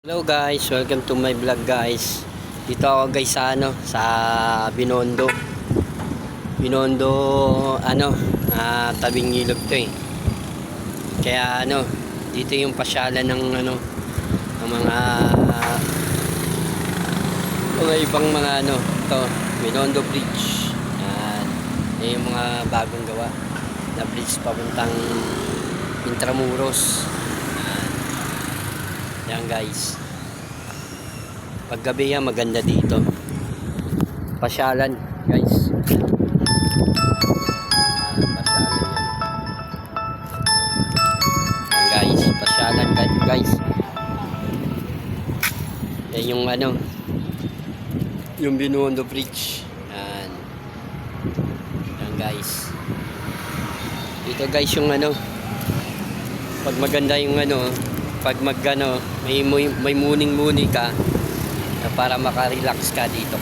Hello guys, welcome to my vlog guys. Dito ako guys sa sa Binondo. Binondo tabing ilog 'to eh. Kaya dito yung pasyalan ng mga ibang mga to, Binondo Bridge. Yan. Yan yung mga bagong gawa na bridge papuntang Intramuros. Yan guys. Paggabi yan maganda dito. Pasyalan guys. Pasyalan yan. Yan guys, pasyalan guys. Yan yung yung Binondo Bridge. Yan. Yan guys. Dito guys yung pag maganda yung pag may muning-muni ka na para maka-relax ka dito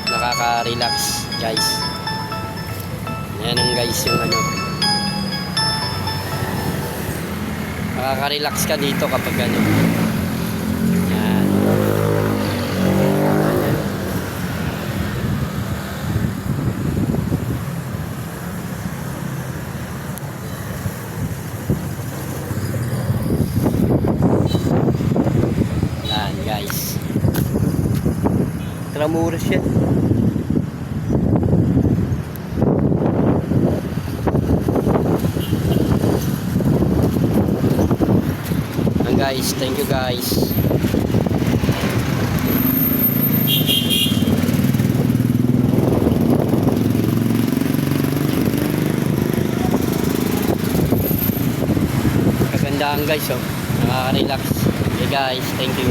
nakaka-relax guys. Yan ang guys yung nakaka-relax ka dito kapag yan. Guys, Intramuros yan. Guys, thank you guys. Kagandahan guys, nakaka-relax. Okay guys, thank you.